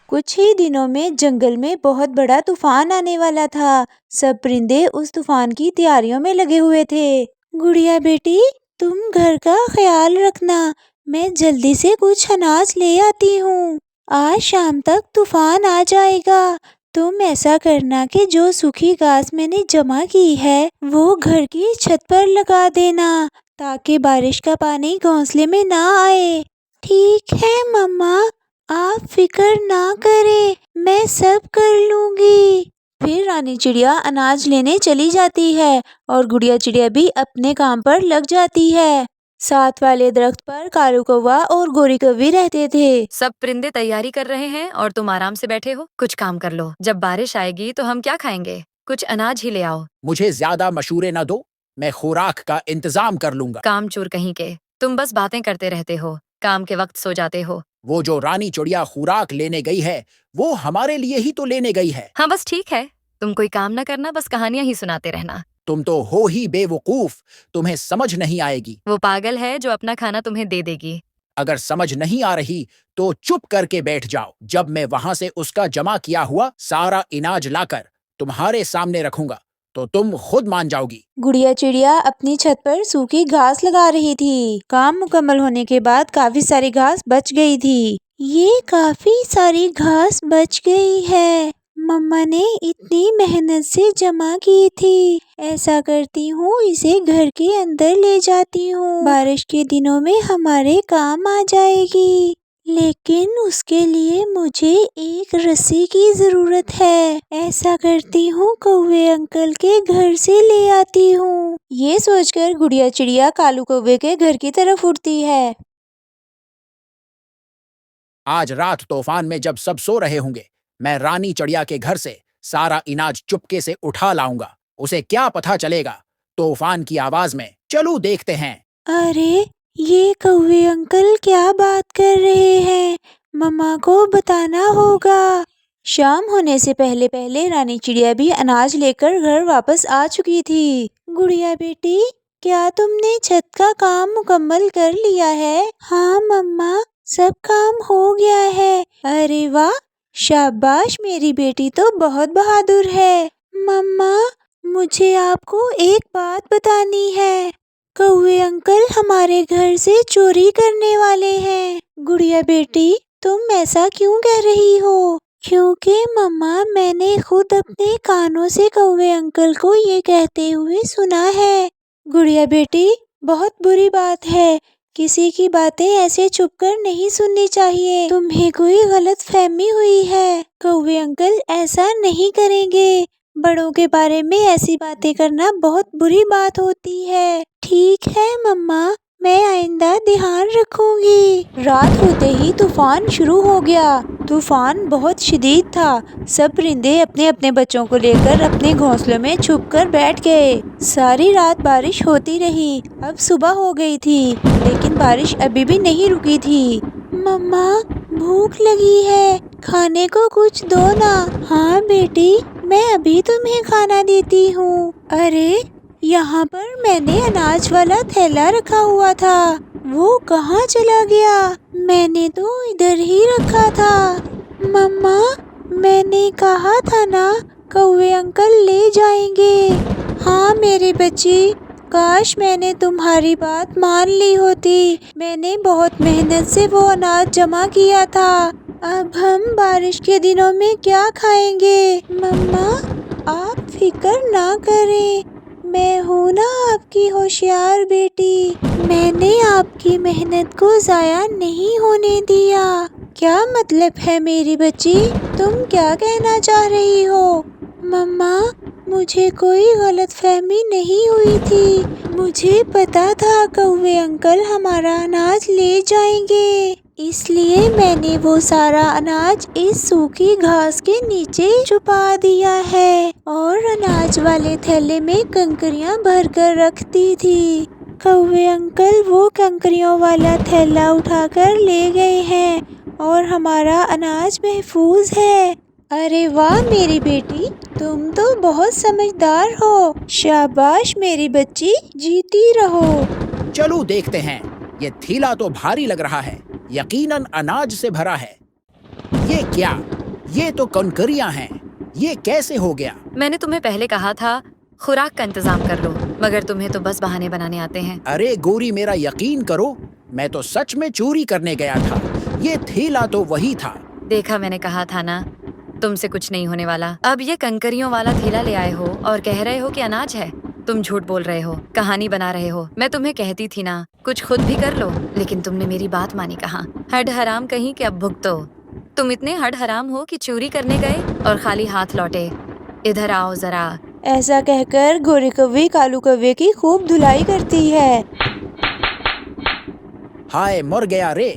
कुछ ही दिनों में जंगल में बहुत बड़ा तूफान आने वाला था। सब परिंदे उस तूफान की तैयारियों में लगे हुए थे। गुड़िया बेटी, तुम घर का ख्याल रखना। मैं जल्दी से कुछ अनाज ले आती हूँ। आज शाम तक तूफान आ जाएगा। तुम ऐसा करना कि जो सूखी घास मैंने जमा की है वो घर की छत पर लगा देना, ताकि बारिश का पानी घोंसले में ना आए। ठीक है मम्मा, आप फिक्र ना करें, मैं सब कर लूंगी। फिर रानी चिड़िया अनाज लेने चली जाती है और गुड़िया चिड़िया भी अपने काम पर लग जाती है। साथ वाले दरख्त पर कालू कौवा और गोरी कौवी रहते थे। सब परिंदे तैयारी कर रहे हैं और तुम आराम से बैठे हो। कुछ काम कर लो, जब बारिश आएगी तो हम क्या खाएंगे? कुछ अनाज ही ले आओ। मुझे ज्यादा मशूरे न दो, मैं खुराक का इंतजाम कर लूंगा। कामचोर कहीं के, तुम बस बातें करते रहते हो, काम के वक्त सो जाते हो। वो जो रानी चिड़िया खुराक लेने गई है वो हमारे लिए ही तो लेने गई है। हाँ बस ठीक है, तुम कोई काम न करना, बस कहानियां ही सुनाते रहना। तुम तो हो ही बेवकूफ, तुम्हें समझ नहीं आएगी। वो पागल है जो अपना खाना तुम्हें दे देगी। अगर समझ नहीं आ रही तो चुप करके बैठ जाओ। जब मैं वहां से उसका जमा किया हुआ सारा अनाज लाकर तुम्हारे सामने रखूंगा तो तुम खुद मान जाओगी। गुड़िया चिड़िया अपनी छत पर सूखी घास लगा रही थी। काम मुकम्मल होने के बाद काफी सारी घास बच गई थी। ये काफी सारी घास बच गई है, मम्मा ने इतनी मेहनत से जमा की थी। ऐसा करती हूँ, इसे घर के अंदर ले जाती हूँ, बारिश के दिनों में हमारे काम आ जाएगी। लेकिन उसके लिए मुझे एक रस्सी की जरूरत है। ऐसा करती हूँ, कौवे अंकल के घर से ले आती हूँ। ये सोचकर गुड़िया चिड़िया कालू कौवे के घर की तरफ उड़ती है। आज रात तूफान में जब सब सो रहे होंगे, मैं रानी चिड़िया के घर से सारा अनाज चुपके से उठा लाऊंगा। उसे क्या पता चलेगा तूफान की आवाज में। चलो देखते हैं। अरे, ये कौवे अंकल क्या बात कर रहे हैं? मम्मा को बताना होगा। शाम होने से पहले पहले रानी चिड़िया भी अनाज लेकर घर वापस आ चुकी थी। गुड़िया बेटी, क्या तुमने छत का काम मुकम्मल कर लिया है? हाँ मम्मा, सब काम हो गया है। अरे वाह, शाबाश, मेरी बेटी तो बहुत बहादुर है। मम्मा, मुझे आपको एक बात बतानी है। कौवे अंकल हमारे घर से चोरी करने वाले हैं। गुड़िया बेटी, तुम ऐसा क्यों कह रही हो? क्योंकि मम्मा, मैंने खुद अपने कानों से कौवे अंकल को ये कहते हुए सुना है। गुड़िया बेटी, बहुत बुरी बात है। किसी की बातें ऐसे छुपकर नहीं सुननी चाहिए। तुम्हें कोई गलत फहमी हुई है। कौवे अंकल ऐसा नहीं करेंगे। बड़ों के बारे में ऐसी बातें करना बहुत बुरी बात होती है। ठीक है मम्मा, मैं आइंदा ध्यान रखूंगी। रात होते ही तूफान शुरू हो गया। तूफान बहुत शदीद था। सब परिंदे अपने अपने बच्चों को लेकर अपने घोंसलों में छुपकर बैठ गए। सारी रात बारिश होती रही। अब सुबह हो गई थी, लेकिन बारिश अभी भी नहीं रुकी थी। मम्मा, भूख लगी है, खाने को कुछ दो ना। हाँ बेटी, मैं अभी तुम्हें खाना देती हूँ। अरे, यहाँ पर मैंने अनाज वाला थैला रखा हुआ था, वो कहाँ चला गया? मैंने तो इधर ही रखा था। मम्मा, मैंने कहा था ना, कौवे अंकल ले जाएंगे। हाँ मेरी बच्ची, काश मैंने तुम्हारी बात मान ली होती। मैंने बहुत मेहनत से वो अनाज जमा किया था। अब हम बारिश के दिनों में क्या खाएंगे? मम्मा, आप फिक्र ना करें, मैं हूँ ना आपकी होशियार बेटी। मैंने आपकी मेहनत को ज़ाया नहीं होने दिया। क्या मतलब है मेरी बच्ची? तुम क्या कहना चाह रही हो? मम्मा, मुझे कोई गलतफहमी नहीं हुई थी। मुझे पता था कौवे अंकल हमारा अनाज ले जाएंगे, इसलिए मैंने वो सारा अनाज इस सूखी घास के नीचे छुपा दिया है और अनाज वाले थैले में कंकरियां भरकर रख दी थी। कौवे अंकल वो कंकरियों वाला थैला उठाकर ले गए हैं और हमारा अनाज महफूज है। अरे वाह मेरी बेटी, तुम तो बहुत समझदार हो। शाबाश मेरी बच्ची, जीती रहो। चलो देखते हैं। ये थैला तो भारी लग रहा है, यकीनन अनाज से भरा है। ये क्या? ये तो कंकरियां हैं। ये कैसे हो गया? मैंने तुम्हें पहले कहा था खुराक का इंतजाम कर लो, मगर तुम्हें तो बस बहाने बनाने आते हैं। अरे गोरी, मेरा यकीन करो, मैं तो सच में चोरी करने गया था। ये थैला तो वही था। देखा, मैंने कहा था ना, तुमसे कुछ नहीं होने वाला। अब ये कंकरियों वाला थैला ले आए हो और कह रहे हो कि अनाज है। तुम झूठ बोल रहे हो, कहानी बना रहे हो। मैं तुम्हें कहती थी ना, कुछ खुद भी कर लो, लेकिन तुमने मेरी बात मानी कहाँ। हड हराम कहीं कि अब भुगतो। तुम इतने हड हराम हो कि चोरी करने गए और खाली हाथ लौटे। इधर आओ जरा। ऐसा कहकर गोरे कौवे कालू कौवे की खूब धुलाई करती है। हाय, मर गया रे।